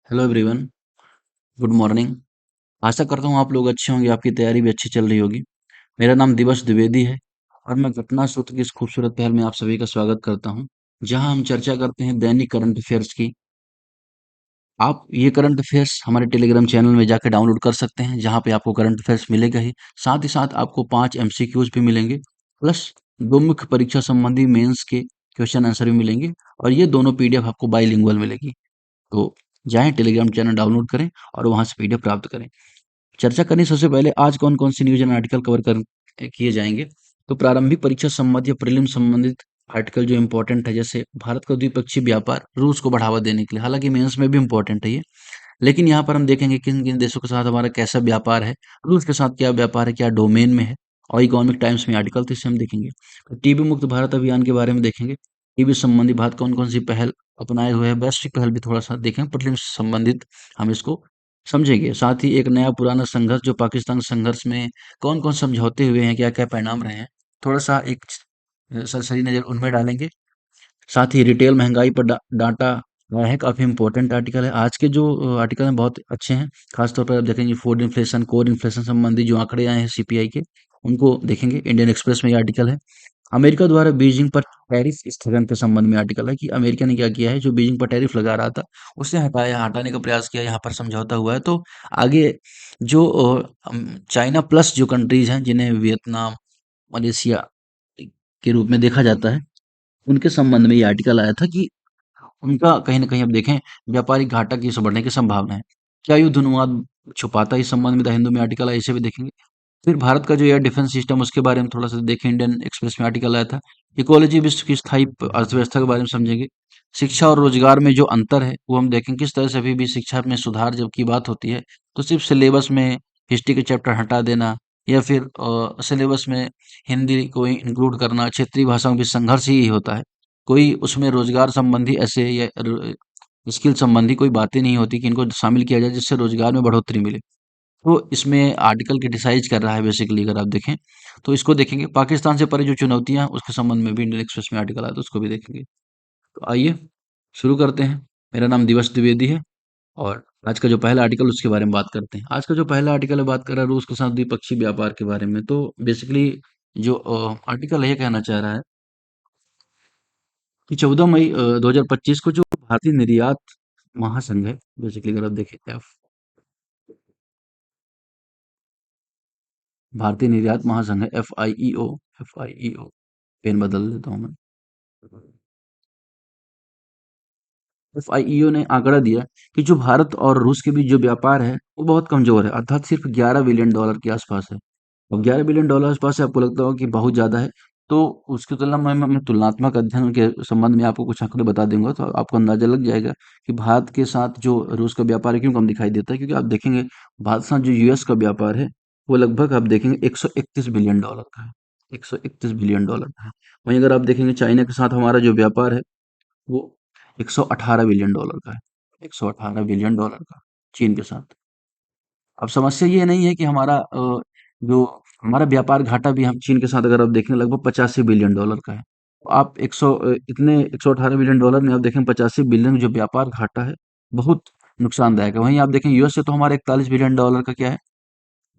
Hello everyone. Good morning. आशा करता हूँ आप लोग अच्छे होंगे, आपकी तैयारी भी अच्छी चल रही होगी। मेरा नाम दिवस द्विवेदी है और मैं घटना सूत्र की इस खूबसूरत पहल में आप सभी का स्वागत करता हूँ, जहां हम चर्चा करते हैं दैनिक करंट अफेयर्स की। आप ये करंट अफेयर्स हमारे टेलीग्राम चैनल में जाकर डाउनलोड कर सकते हैं, जहां पे आपको करंट अफेयर्स मिलेगा ही। साथ ही साथ आपको 5 MCQs भी मिलेंगे, प्लस दो मुख्य परीक्षा संबंधी मेंस के क्वेश्चन आंसर भी मिलेंगे। और ये दोनों पीडीएफ आपको बाईलिंगुअल मिलेगी। तो जाएं, टेलीग्राम चैनल डाउनलोड करें और वहां से पीडीएफ प्राप्त करें। चर्चा करने से सबसे पहले आज कौन कौन से न्यूज एंड आर्टिकल कवर कर किए जाएंगे। तो प्रारंभिक परीक्षा संबंधी या प्रीलिम संबंधित आर्टिकल जो इम्पोर्टेंट है, जैसे भारत का द्विपक्षीय व्यापार रूस को बढ़ावा देने के लिए, हालांकि मेंस में भी इम्पोर्टेंट है ये। लेकिन यहाँ पर हम देखेंगे किन किन देशों के साथ हमारा कैसा व्यापार है, रूस के साथ क्या व्यापार है, क्या डोमेन में है। और इकोनॉमिक टाइम्स में आर्टिकल, तो इसे हम देखेंगे। टीबी मुक्त भारत अभियान के बारे में देखेंगे। टीबी संबंधी भारत कौन कौन सी पहल अपनाए हुए है, वैश्विक पहल भी थोड़ा सा देखेंगे, प्रीलिम्स से संबंधित हम इसको समझेंगे। साथ ही एक नया पुराना संघर्ष, जो पाकिस्तान संघर्ष में कौन कौन समझौते हुए हैं, क्या क्या परिणाम रहे हैं, थोड़ा सा एक सरसरी नजर उनमें डालेंगे। साथ ही रिटेल महंगाई पर डाटा आया है, काफी इंपॉर्टेंट आर्टिकल है। आज के जो आर्टिकल हैं बहुत अच्छे हैं। खासतौर पर आप देखेंगे फूड इन्फ्लेशन, कोर इन्फ्लेशन संबंधी जो आंकड़े आए हैं सीपीआई के, उनको देखेंगे। इंडियन एक्सप्रेस में ये आर्टिकल है। अमेरिका द्वारा बीजिंग पर टैरिफ स्थगन के संबंध में आर्टिकल है, कि अमेरिका ने क्या किया है, जो बीजिंग पर टैरिफ लगा रहा था उसे हटाने का प्रयास किया, यहाँ पर समझौता हुआ है। तो आगे जो चाइना प्लस जो कंट्रीज हैं, जिन्हें वियतनाम, मलेशिया के रूप में देखा जाता है, उनके संबंध में ये आर्टिकल आया था कि उनका कहीं न कहीं अब देखें व्यापारिक घाटा की बढ़ने की संभावना है। क्या युद्ध उन्माद छुपाता है, इस संबंध में द हिंदू में आर्टिकल है, इसे भी देखेंगे। फिर भारत का जो एयर डिफेंस सिस्टम, उसके बारे में थोड़ा सा देखें, इंडियन एक्सप्रेस में आर्टिकल आया था। इकोलॉजी विश्व की स्थायी अर्थव्यवस्था के बारे में समझेंगे। शिक्षा और रोजगार में जो अंतर है वो हम देखें, किस तरह से अभी भी शिक्षा में सुधार जब की बात होती है तो सिर्फ सिलेबस में हिस्ट्री के चैप्टर हटा देना, या फिर सिलेबस में हिंदी को इंक्लूड करना, क्षेत्रीय भाषाओं के बीच संघर्ष ही होता है। कोई उसमें रोजगार संबंधी ऐसे या स्किल संबंधी कोई बातें नहीं होती कि इनको शामिल किया जाए जिससे रोजगार में बढ़ोतरी मिले। तो इसमें आर्टिकल क्रिटिसाइज कर रहा है बेसिकली, अगर आप देखें तो इसको देखेंगे। पाकिस्तान से परे जो चुनौतियां, उसके संबंध में भी इंडियन एक्सप्रेस में आर्टिकल आया तो उसको भी देखेंगे। तो आइए शुरू करते हैं। मेरा नाम दिवस द्विवेदी है और आज का जो पहला आर्टिकल, उसके बारे में बात करते हैं। आज का जो पहला आर्टिकल है, बात कर रहा है रूस के साथ द्विपक्षीय व्यापार के बारे में। तो बेसिकली जो आर्टिकल है, ये कहना चाह रहा है कि 14 मई 2025 को जो भारतीय निर्यात महासंघ है, बेसिकली अगर आप देखें, भारतीय निर्यात महासंघ है, FIEO, FIEO, पेन बदल देता हूँ मैं। FIEO ने आंकड़ा दिया कि जो भारत और रूस के बीच जो व्यापार है वो बहुत कमजोर है, अर्थात सिर्फ $11 बिलियन के आसपास है। अब $11 बिलियन आसपास है, आपको लगता हो कि बहुत ज्यादा है। तो उसकी तुलना में मैं तुलनात्मक अध्ययन के संबंध में आपको कुछ आंकड़े बता दूंगा, तो आपको अंदाजा लग जाएगा कि भारत के साथ जो रूस का व्यापार है क्यों कम दिखाई देता है। क्योंकि आप देखेंगे भारत के साथ जो यूएस का व्यापार है, वो लगभग आप देखेंगे $131 बिलियन का है। $131 बिलियन का है। वहीं अगर आप देखेंगे चाइना के साथ हमारा जो व्यापार है, वो $118 बिलियन का है। $118 बिलियन का चीन के साथ। अब समस्या ये नहीं है कि हमारा जो हमारा व्यापार घाटा भी हम चीन के साथ अगर आप देखें लगभग $85 बिलियन का है। तो आप 100 इतने $118 बिलियन में आप देखें 85 बिलियन जो व्यापार घाटा है, बहुत नुकसानदायक है। वहीं आप देखें यूएस से तो हमारा $41 बिलियन का क्या है,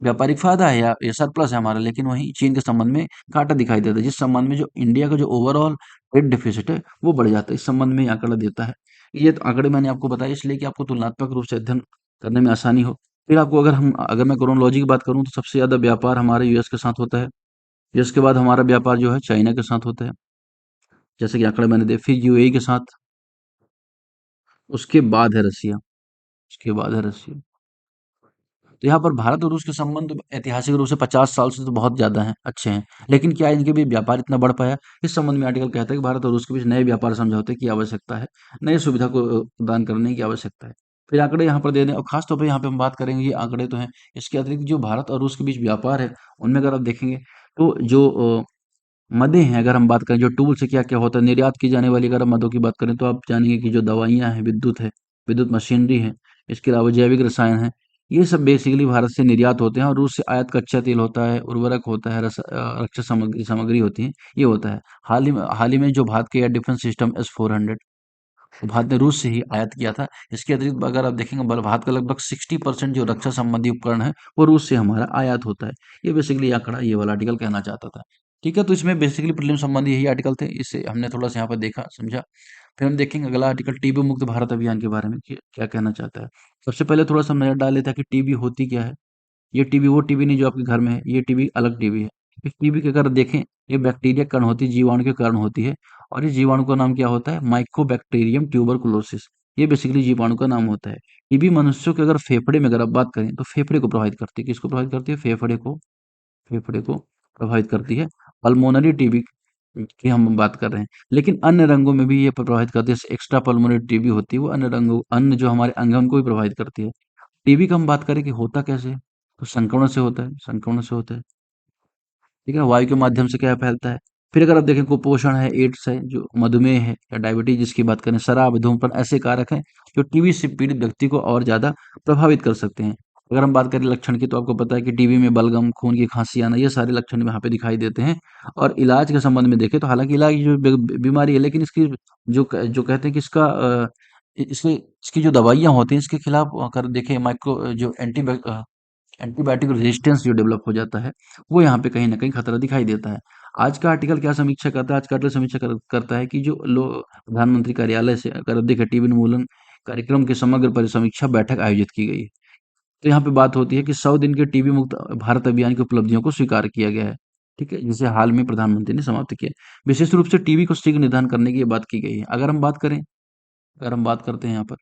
व्यापारिक फायदा है या सरप्लस है हमारा। लेकिन वहीं चीन के संबंध में घाटा दिखाई देता है, जिस संबंध में जो इंडिया का जो ओवरऑल ट्रेड डेफिसिट है वो बढ़ जाता है। इस संबंध में ये आंकड़ा देता है। ये तो आंकड़े मैंने आपको बताया इसलिए कि आपको तुलनात्मक रूप से अध्ययन करने में आसानी हो। फिर आपको अगर मैं क्रोनोलॉजी की बात करूं तो सबसे ज्यादा व्यापार हमारे यूएस के साथ होता है। यूएस के बाद हमारा व्यापार जो है चाइना के साथ होता है, जैसे कि आंकड़े मैंने दिए। फिर यूएई के साथ, उसके बाद है रसिया, उसके बाद है रसिया। तो यहाँ पर भारत और रूस के संबंध ऐतिहासिक रूप से 50 साल से तो बहुत ज्यादा हैं, अच्छे हैं। लेकिन क्या इनके बीच व्यापार इतना बढ़ पाया, इस संबंध में आर्टिकल कहता है कि भारत और रूस के बीच नए व्यापार समझौते की आवश्यकता है, नई सुविधा को प्रदान करने की आवश्यकता है। फिर आंकड़े यहाँ पर दे दें, और खास तौर पर यहाँ पे हम बात करेंगे, ये आंकड़े तो हैं। इसके अतिरिक्त जो भारत और रूस के बीच व्यापार है, उनमें अगर आप देखेंगे तो जो मदें हैं, अगर हम बात करें जो टूल से क्या क्या होता है, निर्यात की जाने वाली अगर हम मदों की बात करें तो आप जानेंगे कि जो दवाइयाँ हैं, विद्युत है, विद्युत मशीनरी है, इसके अलावा जैविक रसायन है, ये सब बेसिकली भारत से निर्यात होते हैं। और रूस से आयात कच्चा तेल होता है, उर्वरक होता है, रक्षा सामग्री सामग्री होती है, ये होता है। हाल ही में जो भारत के एयर डिफेंस सिस्टम S-400, तो भारत ने रूस से ही आयात किया था। इसके अतिरिक्त अगर आप देखेंगे भारत का लगभग 60% जो रक्षा संबंधी उपकरण है वो रूस से हमारा आयात होता है। ये बेसिकली आंकड़ा ये वाला आर्टिकल कहना चाहता था। ठीक है, तो इसमें बेसिकली प्रीलिम संबंधी यही आर्टिकल थे, इससे हमने थोड़ा सा यहाँ पर देखा समझा। फिर हम देखेंगे अगला आर्टिकल टीबी मुक्त भारत अभियान के बारे में क्या कहना चाहता है। सबसे पहले थोड़ा सा नजर डाल लेता है कि टीबी होती क्या है। ये टीबी वो टीबी नहीं जो आपके घर में है, ये टीबी अलग टीबी है। इस टीबी के अगर देखें, ये बैक्टीरिया कारण होती है, जीवाणु के कारण होती है। और इस जीवाणु का नाम क्या होता है? Mycobacterium tuberculosis. ये बेसिकली जीवाणु का नाम होता है। टीबी मनुष्यों के अगर फेफड़े में अगर आप बात करें तो फेफड़े को प्रभावित करती है। किसको प्रभावित करती है? फेफड़े को प्रभावित करती है। पल्मोनरी टीबी की हम बात कर रहे हैं, लेकिन अन्य रंगों में भी ये प्रभावित करती है। एक्स्ट्रा पल्मोनरी टीबी होती है, वो अन्य रंगों अन्य जो हमारे अंग हैं, उनको भी प्रभावित करती है। टीबी का हम बात करें कि होता कैसे है, तो संक्रमण से होता है, संक्रमण से होता है। ठीक है, वायु के माध्यम से क्या फैलता है। फिर अगर आप देखें कुपोषण है, एड्स है, जो मधुमेह है या डायबिटीज जिसकी बात करें, शराब, धूम्रपान, ऐसे कारक हैं जो टीबी से पीड़ित व्यक्ति को और ज्यादा प्रभावित कर सकते हैं। अगर हम बात करें लक्षण की, तो आपको पता है कि टीबी में बलगम, खून की खांसी आना, ये सारे लक्षण यहाँ पे दिखाई देते हैं। और इलाज के संबंध में देखें तो हालांकि इलाज जो बीमारी है, लेकिन इसकी जो कहते हैं कि इसका इसके इसकी जो दवाइयाँ होती हैं इसके खिलाफ अगर देखें माइक्रो जो एंटीबायोटिक रेजिस्टेंस जो डेवलप हो जाता है, वो यहाँ पे कहीं न कहीं खतरा दिखाई देता है। आज का आर्टिकल क्या समीक्षा करता है? आज का आर्टिकल समीक्षा करता है कि जो प्रधानमंत्री कार्यालय से अगर आप देखें टीबी उन्मूलन कार्यक्रम की समग्र समीक्षा बैठक आयोजित की गई है। तो यहाँ पे बात होती है कि 100 दिन के टीबी मुक्त भारत अभियान की उपलब्धियों को स्वीकार किया गया है। ठीक है, जिसे हाल में प्रधानमंत्री ने समाप्त किया। विशेष रूप से टीबी को शीघ्र निदान करने की ये बात की गई है। अगर हम बात करते हैं यहाँ पर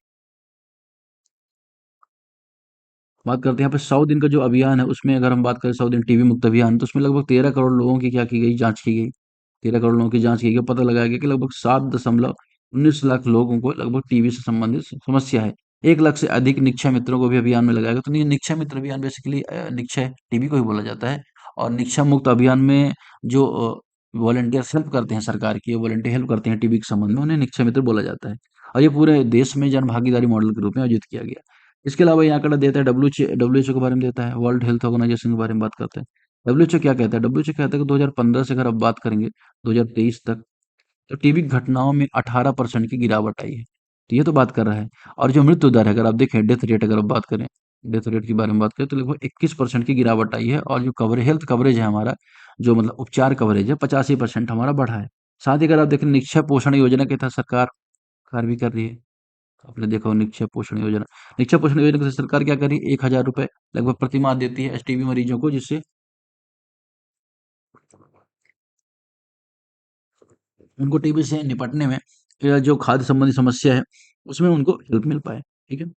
बात करते हैं यहाँ पे 100 दिन का जो अभियान है उसमें अगर हम बात करें 100 दिन टीबी मुक्त अभियान, तो उसमें लगभग 13 करोड़ लोगों की क्या की गई? जांच की गई। 13 करोड़ लोगों की जांच की गई। पता लगाया गया कि लगभग 7.19 लाख लोगों को लगभग टीबी से संबंधित समस्या है। 1 लाख से अधिक निक्षय मित्रों को भी अभियान में लगाया गया। तो ये निक्षय मित्र अभियान बेसिकली निक्षय टीबी को ही बोला जाता है। और निक्षय मुक्त अभियान में जो वॉलंटियर्स हेल्प करते हैं सरकार की, वॉलंटियर हेल्प करते हैं टीबी के संबंध में, उन्हें निक्षय मित्र बोला जाता है। और ये पूरे देश में जन भागीदारी मॉडल के रूप में आयोजित किया गया। इसके अलावा ये आंकड़ा देता है डब्ल्यूएचओ के बारे में देता है, वर्ल्ड हेल्थ ऑर्गेनाइजेशन के बारे में बात करते हैं। डब्ल्यूएचओ क्या कहता है? डब्ल्यूएचओ कहता है कि 2015 से अगर आप बात करेंगे 2023 तक, तो टीबी घटनाओं में 18% की गिरावट आई है। तो ये तो बात कर रहा है। और जो मृत्यु दर है अगर आप देखें, डेथ रेट अगर आप बात करें, डेथ रेट के बारे में बात करें तो लगभग 21% की गिरावट आई है। और जो हेल्थ कवरेज है हमारा, जो मतलब उपचार कवरेज है, 85% हमारा बढ़ा है। साथ ही अगर आप देखें निक्षय पोषण योजना के तहत सरकार कार्य भी कर रही है। आपने देखा हो निक्षय पोषण योजना से सरकार क्या कर रही है? 1,000 रुपए लगभग प्रति माह देती है एसटीबी मरीजों को, जिससे उनको टीबी से निपटने में या जो खाद्य संबंधी समस्या है उसमें उनको हेल्प मिल पाए। ठीक है,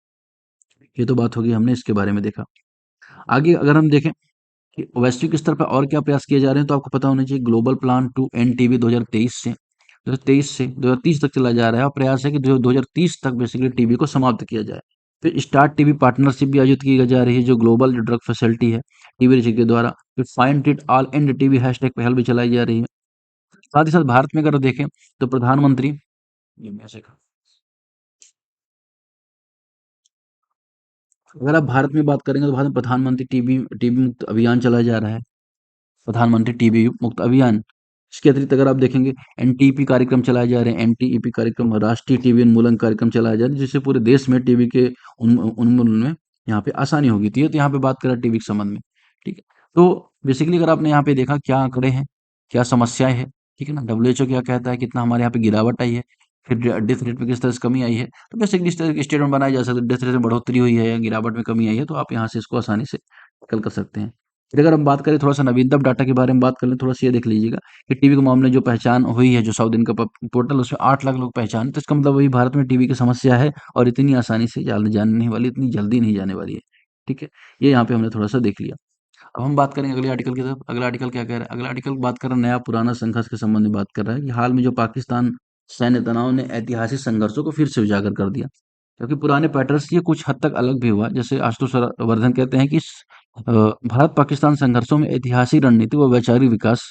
ये तो बात होगी, हमने इसके बारे में देखा। आगे अगर हम देखें कि वैश्विक स्तर पर और क्या प्रयास किए जा रहे हैं, तो आपको पता होना चाहिए global plan to end TB 2023 से 2030 तक चला जा रहा है। और प्रयास है कि 2030 तक बेसिकली टीबी को समाप्त किया जाए। फिर स्टार्ट टीबी पार्टनरशिप भी आयोजित की जा रही है, जो ग्लोबल जो ड्रग फैसिलिटी है टीबी रिसर्च के द्वारा। फिर find it all end TB hashtag पहल भी चलाई जा रही है। साथ ही साथ भारत में अगर देखें तो प्रधानमंत्री ये मैं ऐसे कहा, अगर आप भारत में बात करेंगे तो भारत में प्रधानमंत्री टीबी टीबी मुक्त अभियान चलाया जा रहा है। प्रधानमंत्री टीबी मुक्त अभियान। इसके अतिरिक्त अगर आप देखेंगे एनटीपी कार्यक्रम चलाए जा रहे हैं। एनटीईपी कार्यक्रम, राष्ट्रीय टीबी उन्मूलन कार्यक्रम चलाया जा रहा है, जिससे पूरे देश में टीबी के उन्मूलन में यहाँ पे आसानी होगी। तो ये तो यहाँ पे बात करें टीबी के संबंध में। ठीक है, तो बेसिकली अगर आपने यहाँ पे देखा क्या आंकड़े हैं, क्या समस्याएं हैं, ठीक है ना, डब्ल्यूएचओ क्या कहता है, कितना हमारे यहाँ पे गिरावट आई है, फिर डेथ रेट पे किस तरह से कमी आई है। तो बेसिकली इस तरह के स्टेटमेंट बनाए जा सकते हैं। डेथ रेट में बढ़ोतरी हुई है या गिरावट में कमी आई है, तो आप यहाँ से इसको आसानी से टैकल कर सकते हैं। फिर अगर हम बात करें थोड़ा सा नवीनतम डाटा के बारे में बात कर लें, थोड़ा सा ये देख लीजिएगा कि टीबी के मामले में जो पहचान हुई है, जो 100 दिन का पोर्टल, उसमें 8 लाख लोग पहचान। तो इसका मतलब वही भारत में टीबी की समस्या है और इतनी आसानी से जाने नहीं वाली, इतनी जल्दी नहीं जाने वाली है। ठीक है, ये यहाँ पे हमने थोड़ा सा देख लिया। अब हम बात करेंगे अगले आर्टिकल की तरफ। अगला आर्टिकल क्या कह रहा है? अगला आर्टिकल बात कर रहा है नया पुराना संघर्ष के संबंध में बात कर रहा है कि हाल में जो पाकिस्तान सैन्य तनाव ने ऐतिहासिक संघर्षों को फिर से उजागर कर दिया। क्योंकि पुराने पैटर्न से ये कुछ हद तक अलग भी हुआ। जैसे आशुतोष वर्धन कहते हैं कि भारत पाकिस्तान संघर्षों में ऐतिहासिक रणनीति व वैचारिक विकास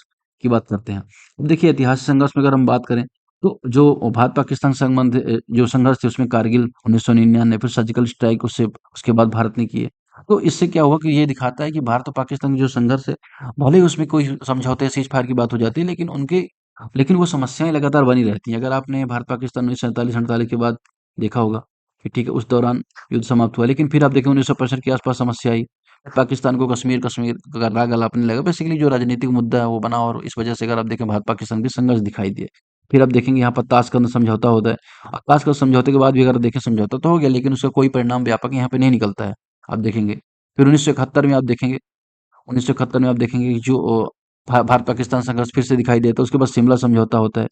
की बात करते हैं। अब देखिए ऐतिहासिक संघर्ष में अगर हम बात करें तो जो भारत पाकिस्तान संबंध जो संघर्ष थे उसमें कारगिल 1999, फिर सर्जिकल स्ट्राइक उससे उसके बाद भारत ने किए। तो इससे क्या हुआ कि ये दिखाता है कि भारत और पाकिस्तान की जो संघर्ष है, भले ही उसमें कोई समझौते सीज फायर की बात हो जाती है, लेकिन उनके लेकिन वो समस्याएं लगातार बनी रहती हैं। अगर आपने भारत पाकिस्तान 1947-48 के बाद देखा होगा कि ठीक है, उस दौरान युद्ध समाप्त हुआ, लेकिन फिर आप देखें 1965 के आसपास समस्या आई। पाकिस्तान को कश्मीर कश्मीर का राग अलापने लगा। बेसिकली जो राजनीतिक मुद्दा है वो बना, और इस वजह से अगर आप देखें भारत पाकिस्तान के संघर्ष दिखाई दिए। फिर आप देखेंगे यहाँ पर ताशकंद समझौता होता है, और ताशकंद समझौते के बाद भी अगर देखें समझौता तो हो गया, लेकिन उसका कोई परिणाम व्यापक यहाँ पे नहीं निकलता है। आप देखेंगे फिर 1971 में आप देखेंगे, 1971 में आप देखेंगे कि जो भारत पाकिस्तान संघर्ष फिर से दिखाई देता है। उसके बाद शिमला समझौता होता है।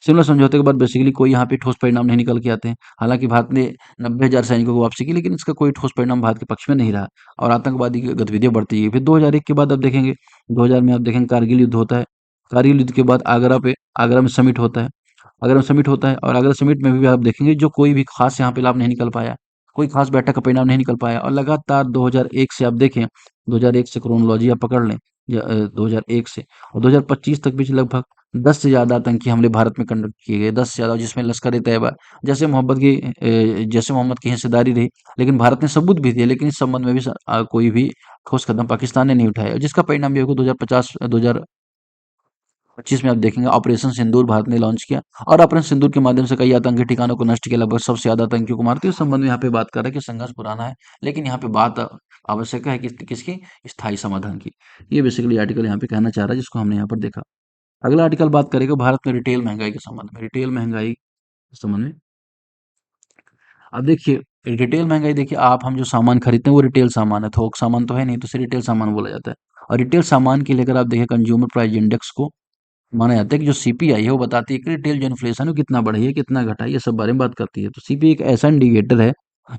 शिमला समझौते के बाद बेसिकली कोई यहाँ पे ठोस परिणाम नहीं निकल के आते हैं। हालांकि भारत ने 90,000 सैनिकों को वापसी की, लेकिन इसका कोई ठोस परिणाम भारत के पक्ष में नहीं रहा, और आतंकवादी की गतिविधियां बढ़ती गई। फिर 2001 के बाद आप देखेंगे, 2000 में आप देखेंगे कारगिल युद्ध होता है। कारगिल युद्ध के बाद आगरा में समिट होता है। आगरा में समिट होता है, और आगरा समिट में भी आप देखेंगे जो कोई भी खास यहाँ पे लाभ नहीं निकल पाया, कोई खास बैठक का परिणाम नहीं निकल पाया। और लगातार 2001 से आप देखें, 2001 से क्रोनोलॉजी आप पकड़ लें, 2001 से और 2025 तक बीच लगभग 10 से ज़्यादा आतंकी हमले भारत में कंडक्ट किए गए, 10 से ज़्यादा, जिसमें लश्कर ए तैयबा जैसे मोहम्मद की हिस्सेदारी रही। लेकिन भारत ने सबूत भी दिए, लेकिन इस संबंध में भी कोई भी ठोस कदम पाकिस्तान ने नहीं उठाया, जिसका परिणाम ये होगा 2025 में आप देखेंगे ऑपरेशन सिंदूर भारत ने लॉन्च किया, और ऑपरेशन सिंदूर के माध्यम से कई आतंकी ठिकानों को नष्ट किया, लगभग सबसे ज्यादा आतंकियों को मारते। इस संबंध में यहाँ पे बात कर रहे हैं कि संघर्ष पुराना है, लेकिन यहाँ पे बात आवश्यक है कि किसकी, स्थायी समाधान की। ये बेसिकली आर्टिकल यहाँ पे कहना चाह रहा है, जिसको हमने यहाँ पर देखा। अगला आर्टिकल बात करेगा भारत में रिटेल महंगाई के संबंध में। रिटेल महंगाई के संबंध में अब देखिए, रिटेल महंगाई देखिए, आप हम जो सामान खरीदते हैं वो रिटेल सामान है, थोक सामान तो है नहीं, तो उसे रिटेल सामान बोला जाता है। और रिटेल सामान के लिए अगर आप देखें कंज्यूमर प्राइस इंडेक्स को माना जाता है कि जो सीपीआई है वो बताती है कि रिटेल जो इन्फ्लेशन है वो कितना बढ़ी है, कितना घटा है, ये सब बारे में बात करती है। तो सीपीआई एक ऐसा इंडिकेटर है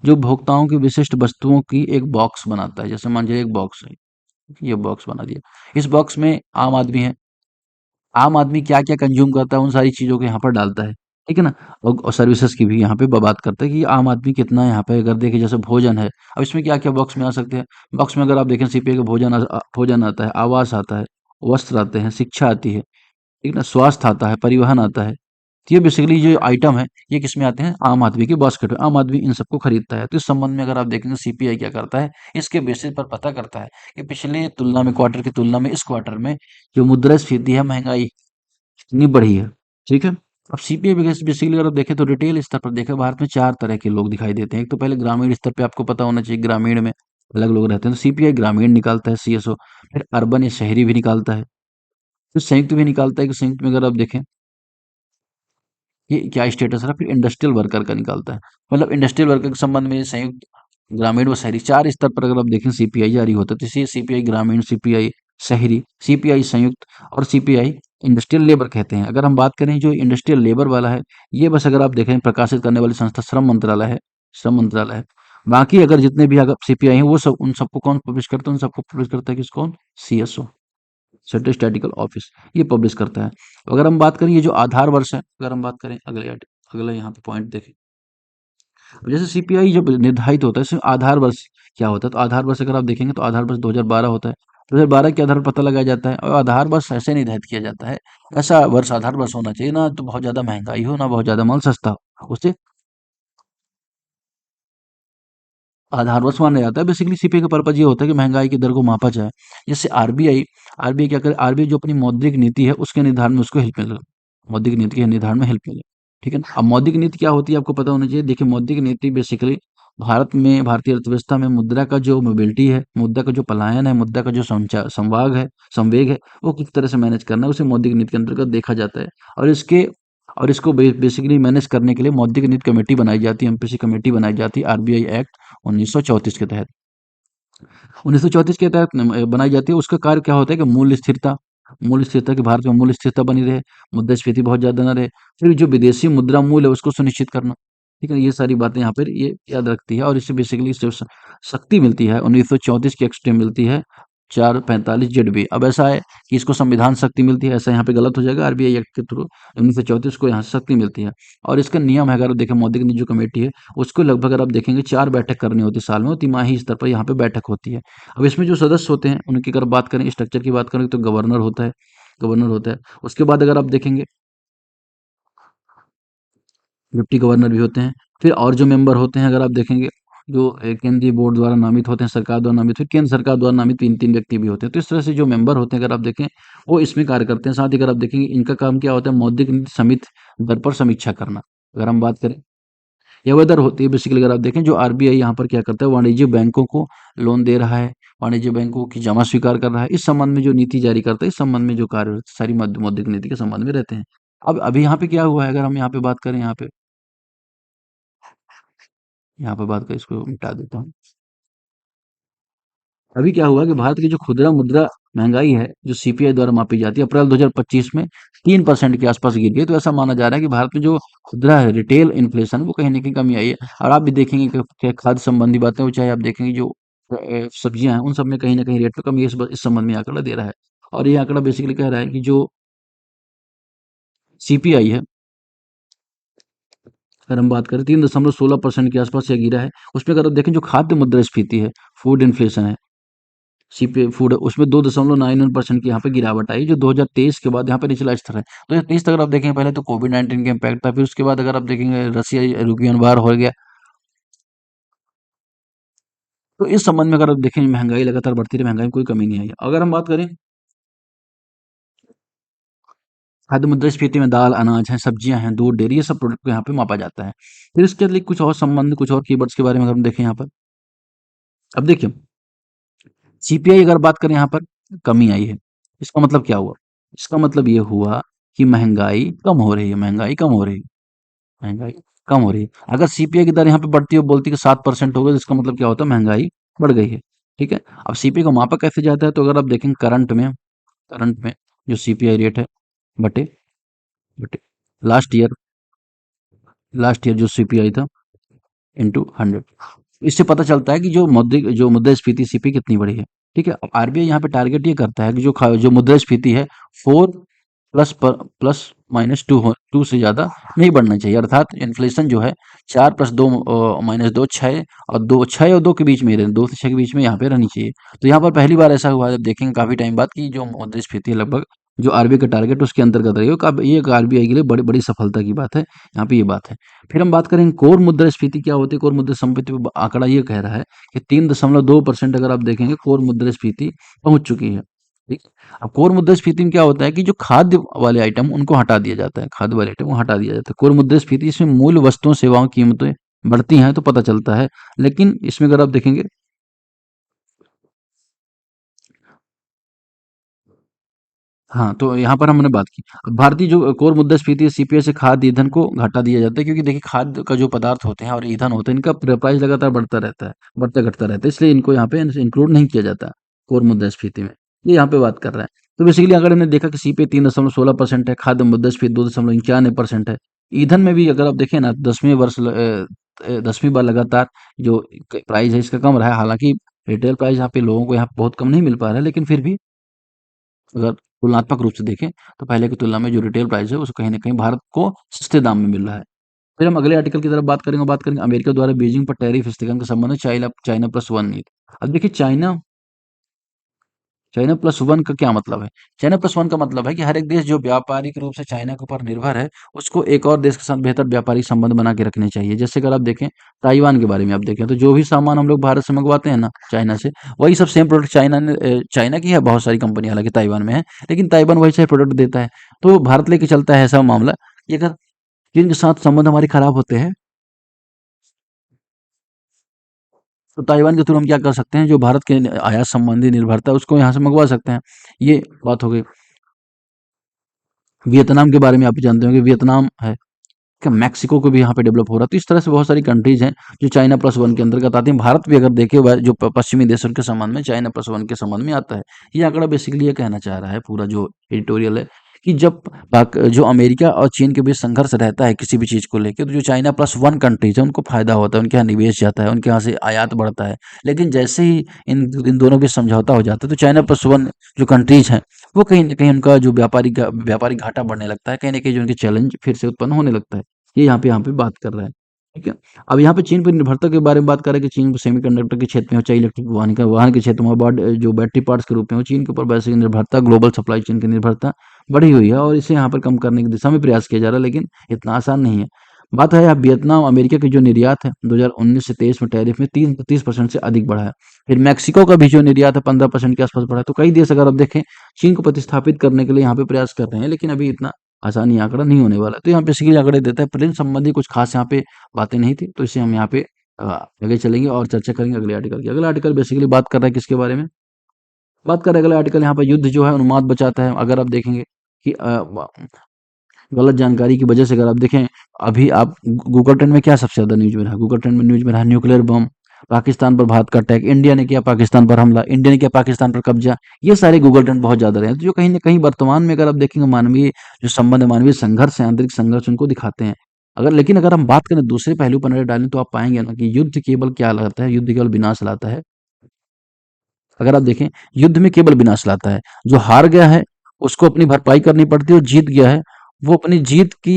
जो उपभोक्ताओं की विशिष्ट वस्तुओं की एक बॉक्स बनाता है। जैसे मान लीजिए एक बॉक्स है, ये बॉक्स बना दिया, इस बॉक्स में आम आदमी है, आम आदमी क्या क्या कंज्यूम करता है उन सारी चीजों को यहाँ पर डालता है, ठीक है ना। और सर्विसेज की भी यहाँ पे बात करता है कि आम आदमी कितना यहाँ पे, अगर देखें जैसे भोजन है, अब इसमें क्या क्या बॉक्स में आ सकते हैं। बॉक्स में अगर आप देखें सीपीआई का भोजन आता है, आवास आता है, वस्त्र आते हैं, शिक्षा आती है, ठीक ना, स्वास्थ्य आता है, परिवहन आता है। तो ये बेसिकली जो आइटम है, ये किसमें आते हैं, आम आदमी की बास्केट में। आम आदमी इन सबको खरीदता है। तो इस संबंध में अगर आप देखेंगे सीपीआई क्या करता है, इसके बेसिस पर पता करता है कि पिछले तुलना में, क्वार्टर की तुलना में इस क्वार्टर में जो मुद्रास्फीति है, महंगाई कितनी बढ़ी है, ठीक है। अब सीपीआई बेसिकली अगर आप देखें तो रिटेल स्तर पर देखें, भारत में चार तरह के लोग दिखाई देते हैं। एक तो पहले ग्रामीण स्तर पे आपको पता होना चाहिए, ग्रामीण में अलग लोग रहते हैं, तो सीपीआई ग्रामीण निकालता है, सीएसओ। फिर अर्बन या शहरी भी निकालता है, फिर संयुक्त भी निकालता है कि संयुक्त में अगर आप देखें ये क्या स्टेटस रहा, फिर इंडस्ट्रियल वर्कर का निकालता है। मतलब इंडस्ट्रियल वर्कर के संबंध में संयुक्त, ग्रामीण व शहरी, चार स्तर पर अगर आप देखें सीपीआई जारी होता है। तो इसे सीपीआई ग्रामीण, सीपीआई शहरी, सीपीआई संयुक्त और सीपीआई इंडस्ट्रियल लेबर कहते हैं। अगर हम बात करें जो इंडस्ट्रियल लेबर वाला है, ये बस अगर आप देखें प्रकाशित करने वाली संस्था श्रम मंत्रालय है, श्रम मंत्रालय है। बाकी अगर जितने भी अगर सीपीआई हैं वो सब, उन सबको कौन पब्लिश करता है, उन सबको पब्लिश करता है किस, कौन, सीएसओ, सेंट्रल स्टैटिस्टिकल ऑफिस, ये पब्लिश करता है। अगर हम बात करें ये जो आधार वर्ष है, अगर हम बात करें अगले यहाँ पे पॉइंट देखें, अब जैसे सीपीआई जब निर्धारित होता है इसमें आधार वर्ष क्या होता है, तो आधार वर्ष अगर आप देखेंगे तो आधार वर्ष 2012 होता है। 2012 के आधार पर पता लगाया जाता है, और आधार वर्ष ऐसे निर्धारित किया जाता है, ऐसा वर्ष आधार वर्ष होना चाहिए ना तो बहुत ज्यादा महंगाई हो, ना बहुत ज्यादा माल सस्ता हो, उससे आधार वर्ष माना जाता है। बेसिकली सीपीआई का पर्पज ये होता है कि महंगाई की दर को मापा जाए। जैसे आरबीआई, आरबीआई क्या करे, आरबीआई जो अपनी मौद्रिक नीति है उसके निर्धारण में उसको हेल्प मिले, मौद्रिक नीति के निर्धारण में हेल्प मिले, ठीक है ना। अब मौद्रिक नीति क्या होती है आपको पता होना चाहिए। देखिए मौद्रिक नीति बेसिकली भारत में, भारतीय अर्थव्यवस्था में मुद्रा का जो मोबिलिटी है, मुद्रा का जो पलायन है, मुद्रा का जो संवेग है, वो किस तरह से मैनेज करना है, उसे मौद्रिक नीति के अंतर्गत देखा जाता है। और इसके और इसको बेसिकली मैनेज करने के लिए मौद्रिक नीति कमेटी बनाई जाती है, एमपीसी कमेटी बनाई जाती है, आरबीआई एक्ट 1934 के तहत, 1934 के तहत बनाई जाती है। उसका कार्य क्या होता है कि मूल्य स्थिरता, कि भारत में मूल्य स्थिरता बनी रहे, मुद्रास्फीति बहुत ज्यादा न रहे। फिर जो विदेशी मुद्रा मूल्य है उसको सुनिश्चित करना, ठीक है। ये सारी बातें यहाँ पर ये याद रखती है, और इससे बेसिकली शक्ति मिलती है, 1934 की एक्सट्रीम मिलती है 445 जेड बी। अब ऐसा है कि इसको संविधान शक्ति मिलती है, ऐसा यहाँ पे गलत हो जाएगा, आरबीआई एक्ट के थ्रू 1934 को यहाँ से शक्ति मिलती है। और इसका नियम है, अगर आप देखें मौद्रिक नीति जो कमेटी है उसको लगभग अगर आप देखेंगे 4 बैठक करनी होती है साल में, और तिमाही स्तर पर यहाँ पे बैठक होती है। अब इसमें जो सदस्य होते हैं उनकी अगर बात करें, स्ट्रक्चर की बात करें, तो गवर्नर होता है। उसके बाद अगर आप देखेंगे डिप्टी गवर्नर भी होते हैं। फिर और जो मेंबर होते हैं अगर आप देखेंगे, जो केंद्रीय बोर्ड द्वारा नामित होते हैं, सरकार द्वारा नामित, फिर केंद्र सरकार द्वारा नामित 3-3 व्यक्ति भी होते हैं। तो इस तरह से जो मेंबर होते हैं अगर आप देखें, वो इसमें कार्य करते हैं। साथ ही अगर आप देखेंगे इनका काम क्या होता है, मौद्रिक नीति समिति दर पर समीक्षा करना। अगर हम बात करें, ये वो दर होती है बेसिकली। अगर आप देखें जो आरबीआई यहाँ पर क्या करता है, वाणिज्य बैंकों को लोन दे रहा है, वाणिज्य बैंकों की जमा स्वीकार कर रहा है, इस संबंध में जो नीति जारी करता है, इस संबंध में जो कार्य होते हैं, सारी मौद्रिक नीति के संबंध में रहते हैं। अब अभी यहाँ पे क्या हुआ है, अगर हम यहाँ पे बात करें, यहाँ पे बात करें, इसको मिटा देता हूँ। अभी क्या हुआ कि भारत की जो खुदरा मुद्रा महंगाई है, जो सीपीआई द्वारा मापी जाती है, अप्रैल 2025 में 3% के आसपास गिर गई। तो ऐसा माना जा रहा है कि भारत में जो खुदरा है, रिटेल इन्फ्लेशन, वो कहीं न कहीं कमी आई है। और आप भी देखेंगे कि खाद्य संबंधी बातें हो, चाहे आप देखेंगे जो सब्जियां हैं, उन सब में कहीं ना कहीं रेट में कमी इस संबंध में आंकड़ा दे रहा है। और ये आंकड़ा बेसिकली कह रहा है कि जो सीपीआई है, अगर हम बात करें 3.16% के आसपास यह गिरा है। उसमें अगर आप देखें जो खाद्य मुद्रास्फीति है, फूड इन्फ्लेशन है, सीपीआई फूड, उसमें 2.91% की यहाँ पे गिरावट आई, जो 2023 के बाद यहाँ पे निचला स्तर है। 2023 तक अगर आप देखेंगे, पहले तो कोविड-19 का इम्पैक्ट था, फिर उसके बाद अगर आप देखेंगे रसिया यूक्रेन वार हो गया। तो इस संबंध में अगर आप देखें, महंगाई लगातार बढ़ती रही, महंगाई में कोई कमी नहीं आई है। अगर हम बात करें खाद्य मुद्रास्फीति में, दाल, अनाज है, सब्जियां हैं, दूध, डेयरी, ये सब प्रोडक्ट को यहाँ पे मापा जाता है। फिर इसके लिए कुछ और संबंध, कुछ और कीवर्ड्स के बारे में अगर हम देखें यहाँ पर, अब देखिए सीपीआई अगर बात करें यहाँ पर, कमी आई है। इसका मतलब क्या हुआ? इसका मतलब ये हुआ कि महंगाई कम हो रही है, महंगाई कम हो रही है, महंगाई कम हो रही है। अगर सीपीआई की दर यहाँ पे बढ़ती है, बोलती है कि 7% हो गया, तो इसका मतलब क्या होता है, महंगाई बढ़ गई है। ठीक है। अब सीपीआई को मापा कैसे जाता है, तो अगर आप देखें करंट में जो सीपीआई रेट है, बटे बटे लास्ट ईयर, जो सीपीआई था, इंटू 100, इससे पता चलता है कि जो मुद्रास्फीति सीपी कितनी बड़ी है। ठीक है। अब आरबीआई यहाँ पे टारगेट ये करता है कि जो मुद्रास्फीति है, 4 प्लस माइनस 2 2 से ज्यादा नहीं बढ़ना चाहिए। अर्थात इन्फ्लेशन जो है 4+2 - 2 6, और 2 के बीच में रहनी, 2 से 6 के बीच में यहाँ पे रहनी चाहिए। तो यहाँ पर पहली बार ऐसा हुआ है, जब देखेंगे काफी टाइम बाद, कि जो मुद्रास्फीति है लगभग जो आरबीआई का टारगेट उसके अंतर्गत रही है। ये एक आरबीआई के लिए बड़ी बड़ी सफलता की बात है। यहाँ पे ये बात है। फिर हम बात करेंगे कोर मुद्रास्फीति क्या होती है। कोर मुद्रास्फीति पे आंकड़ा ये कह रहा है कि 3.2% अगर आप देखेंगे, कोर मुद्रास्फीति पहुंच चुकी है। ठीक है। अब कोर मुद्रास्फीति में क्या होता है कि जो खाद्य वाले आइटम, उनको हटा दिया जाता है, खाद्य वाले आइटम को हटा दिया जाता है। कोर मुद्रास्फीति इसमें मूल वस्तुओं सेवाओं की कीमतें बढ़ती हैं तो पता चलता है। लेकिन इसमें अगर आप देखेंगे, हाँ, तो यहाँ पर हमने बात की। अब भारतीय जो कोर मुद्रास्फीति है, सीपीआई से खाद्य ईंधन को घटा दिया जाता है, क्योंकि देखिए खाद्य का जो पदार्थ होते हैं और ईंधन होते हैं, इनका प्राइस लगातार बढ़ता रहता है, बढ़ता घटता रहता है, इसलिए इनको यहाँ पे इंक्लूड नहीं किया जाता कोर मुद्रास्फीति में। ये यहाँ पे बात कर रहा है। तो बेसिकली अगर हमने देखा कि सीपीआई 3.16% है, खाद्य मुद्रास्फीति 2.91% है। ईंधन में भी अगर आप देखें ना, 10वीं बार लगातार जो प्राइस है इसका कम रहा है। हालांकि रिटेल प्राइस यहाँ पे लोगों को यहाँ बहुत कम नहीं मिल पा रहा है, लेकिन फिर भी अगर तुलनात्मक रूप से देखें, तो पहले की तुलना में जो रिटेल प्राइस है, उसको कहीं न कहीं भारत को सस्ते दाम में मिल रहा है। फिर हम अगले आर्टिकल की तरफ बात करेंगे अमेरिका द्वारा बीजिंग पर टैरिफ स्थगन के संबंध में, चाइना चाइना प्लस वन नीति। अब देखिए चाइना प्लस वन का क्या मतलब है? चाइना प्लस वन का मतलब है कि हर एक देश जो व्यापारिक रूप से चाइना के ऊपर निर्भर है, उसको एक और देश के साथ बेहतर व्यापारिक संबंध बना के रखने चाहिए। जैसे अगर आप देखें ताइवान के बारे में, आप देखें तो जो भी सामान हम लोग भारत से मंगवाते हैं ना, चाइना से, वही सब सेम प्रोडक्ट चाइना की है, बहुत सारी कंपनी हालांकि ताइवान में है, लेकिन ताइवान वही से प्रोडक्ट देता है। तो भारत लेके चलता है ऐसा मामला कि अगर चीन के साथ संबंध हमारे खराब होते हैं, तो ताइवान के थ्रू हम क्या कर सकते हैं, जो भारत के आयात संबंधी निर्भरता है, उसको यहाँ से मंगवा सकते हैं। ये बात हो गई। वियतनाम के बारे में आप जानते होंगे, वियतनाम है कि मैक्सिको को भी यहाँ पे डेवलप हो रहा है। तो इस तरह से बहुत सारी कंट्रीज हैं जो चाइना प्लस वन के अंतर्गत आती हैं। भारत भी अगर देखे हुआ जो पश्चिमी देशों के संबंध में चाइना प्लस वन के संबंध में आता है। ये आंकड़ा बेसिकली ये कहना चाह रहा है, पूरा जो एडिटोरियल है, कि जब जो अमेरिका और चीन के बीच संघर्ष रहता है किसी भी चीज को लेकर, तो जो चाइना प्लस वन कंट्रीज है उनको फायदा होता है, उनके यहाँ निवेश जाता है, उनके यहाँ से आयात बढ़ता है। लेकिन जैसे ही इन दोनों के समझौता हो जाता है, तो चाइना प्लस वन जो कंट्रीज हैं, वो कहीं ना कहीं उनका जो व्यापारिक घाटा बढ़ने लगता है, कहीं ना कहीं जो उनके चैलेंज फिर से उत्पन्न होने लगता है। ये यहाँ पे बात कर रहा है। ठीक है। अब यहाँ पे चीन पर निर्भरता के बारे में बात करें कि चीन सेमीकंडक्टर के क्षेत्र में हो, चाहे इलेक्ट्रिक वाहन के क्षेत्र में हो, जो बैटरी पार्ट्स के रूप में हो, चीन के ऊपर वैसे निर्भरता, ग्लोबल सप्लाई चेन की निर्भरता बढ़ी हुई है, और इसे यहाँ पर कम करने की दिशा में प्रयास किया जा रहा है, लेकिन इतना आसान नहीं है। बात है, यहाँ वियतनाम अमेरिका की जो निर्यात है 2019 से 23 में टैरिफ में 30% से अधिक बढ़ा है। फिर मैक्सिको का भी जो निर्यात है 15% के आसपास बढ़ा है। तो कई देश अगर आप देखें चीन को प्रतिस्थापित करने के लिए यहाँ पे प्रयास कर रहे हैं, लेकिन अभी इतना आसानी आंकड़ा नहीं होने वाला। तो यहाँ बेसिकली आंकड़े देता है, प्रिंट संबंधी कुछ खास यहाँ पे बातें नहीं थी, तो इसे हम यहाँ पे आगे चलेंगे और चर्चा करेंगे अगले आर्टिकल की। अगला आर्टिकल बेसिकली बात कर रहा है किसके बारे में, बात कर रहे हैं अगला आर्टिकल यहाँ पर युद्ध जो है उन्माद बचाता है। अगर आप देखेंगे कि गलत जानकारी की वजह से अगर आप देखें, अभी आप गूगल ट्रेंड में क्या सबसे ज्यादा न्यूज में रहा, गूगल ट्रेंड में न्यूज में रहा न्यूक्लियर बम, पाकिस्तान पर भारत का अटैक, इंडिया ने किया पाकिस्तान पर हमला, इंडिया ने किया पाकिस्तान पर कब्जा। ये सारे गूगल ट्रेंड बहुत ज्यादा रहे हैं, तो जो कहीं ना कहीं वर्तमान में अगर आप देखेंगे मानवीय जो संबंध है, मानवीय संघर्ष है, आंतरिक संघर्ष उनको दिखाते हैं। लेकिन अगर हम बात करें दूसरे पहलू पर नजर डालें तो आप पाएंगे ना कि युद्ध केवल क्या लाता है, युद्ध केवल विनाश लाता है। अगर आप देखें युद्ध में केवल विनाश लाता है। जो हार गया है उसको अपनी भरपाई करनी पड़ती है, और जीत गया है वो अपनी जीत की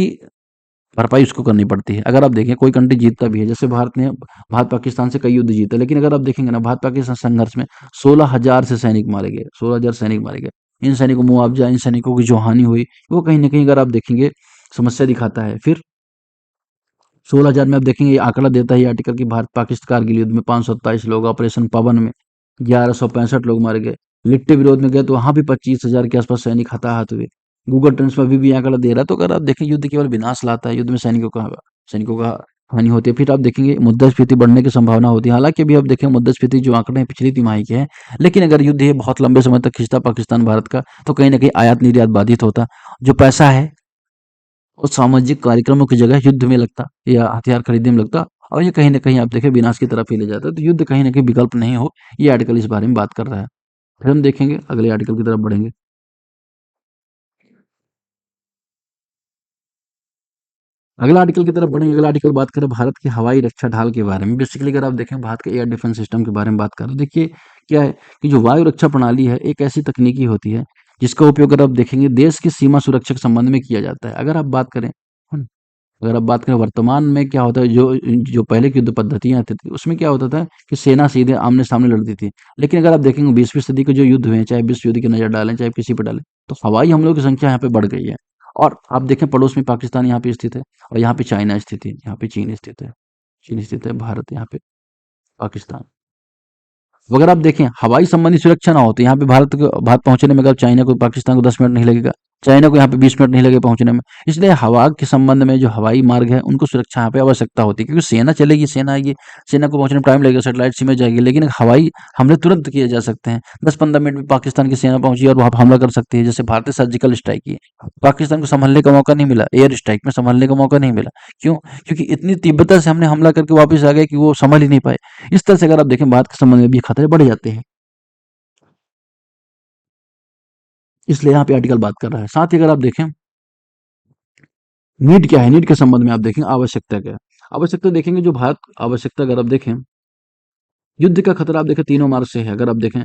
भरपाई उसको करनी पड़ती है। अगर आप देखें कोई कंट्री जीतता भी है, जैसे भारत पाकिस्तान से कई युद्ध जीते, लेकिन अगर आप देखेंगे ना भारत पाकिस्तान संघर्ष में 16,000 से सैनिक मारे गए, 16,000 सैनिक मारे गए। इन सैनिकों को मुआवजा, इन सैनिकों की जो हानि हुई वो कहीं ना कहीं अगर आप देखेंगे समस्या दिखाता है। फिर 16,000 में आप देखेंगे ये आंकड़ा देता है ये आर्टिकल की भारत पाकिस्तान कारगिल युद्ध में 527 लोग, ऑपरेशन पवन में 1165 लोग मारे गए, लिट्टे विरोध में गए तो वहां भी 25,000 के आसपास सैनिक हताहत हुए। गूगल ट्रेंड्स में अभी भी आंकड़ा दे रहा है। तो अगर आप देखें युद्ध केवल विनाश लाता है, युद्ध में सैनिकों का हानि होती है। फिर आप देखेंगे मुद्रास्फीति बढ़ने की संभावना होती है। हालांकि अभी आप देखें मुद्रास्फीति जो आंकड़े हैं पिछली तिमाही के हैं, लेकिन अगर युद्ध ये बहुत लंबे समय तक खिंचता पाकिस्तान भारत का, तो कहीं ना कहीं आयात निर्यात बाधित होता। जो पैसा है वो सामाजिक कार्यक्रमों की जगह युद्ध में लगता या हथियार खरीदने में लगता, और ये कहीं ना कहीं आप देखें विनाश की तरफ ही ले जाता है। तो युद्ध कहीं ना कहीं विकल्प नहीं हो, ये आर्टिकल इस बारे में बात कर रहा है। फिर हम देखेंगे अगले आर्टिकल की तरफ बढ़ेंगे। अगला आर्टिकल की तरफ बढ़ेंगे। अगला आर्टिकल बात करें भारत की हवाई रक्षा ढाल के बारे में। बेसिकली अगर आप देखें भारत के एयर डिफेंस सिस्टम के बारे में बात करें, देखिए क्या है कि जो वायु रक्षा प्रणाली है एक ऐसी तकनीकी होती है जिसका उपयोग अगर आप देखेंगे देश की सीमा सुरक्षा के संबंध में किया जाता है। अगर आप बात करें अगर आप बात करें वर्तमान में क्या होता है, जो जो पहले की युद्ध पद्धतियां आती थी उसमें क्या होता था कि सेना सीधे आमने सामने लड़ती थी। लेकिन अगर आप देखेंगे 20वीं सदी के जो युद्ध हुए हैं, चाहे विश्व युद्ध की नजर डालें चाहे किसी पर डालें, तो हवाई हमलों की संख्या यहाँ पे बढ़ गई है। और आप देखें पड़ोस में पाकिस्तान यहाँ पे स्थित है, और यहाँ पे चाइना स्थित है, यहाँ पे चीन स्थित है, चीन स्थित है, भारत यहाँ पे, पाकिस्तान। तो अगर आप देखें हवाई संबंधी सुरक्षा ना होती यहाँ पे भारत पहुंचने में अगर चाइना को पाकिस्तान को 10 मिनट नहीं लगेगा, चाइना को यहाँ पे 20 मिनट नहीं लगे पहुंचने में। इसलिए हवा के संबंध में जो हवाई मार्ग है उनको सुरक्षा यहाँ पे आवश्यकता होती है, क्योंकि सेना चलेगी, सेना आएगी, सेना को पहुंचने में टाइम लगेगा, सेटेलाइट सिमट जाएगी, लेकिन हवाई हमले तुरंत किए जा सकते हैं। 10-15 मिनट में पाकिस्तान की सेना पहुंची और वहां पर हमला कर सकती है। जैसे भारतीय सर्जिकल स्ट्राइक की, पाकिस्तान को संभलने का मौका नहीं मिला, एयर स्ट्राइक में संभलने का मौका नहीं मिला। क्यों? क्योंकि इतनी तीव्रता से हमने हमला करके वापस आ गए कि वो संभल ही नहीं पाए। इस तरह से अगर आप देखें भारत के संबंध में भी खतरे बढ़ जाते हैं, इसलिए यहाँ पे आर्टिकल बात कर रहा है। साथ ही अगर आप देखें नीड क्या है, नीड के संबंध में आप देखें आवश्यकता क्या है। आवश्यकता देखेंगे जो भारत आवश्यकता अगर आप देखें युद्ध का खतरा आप देखें तीनों मार्ग से है। अगर आप देखें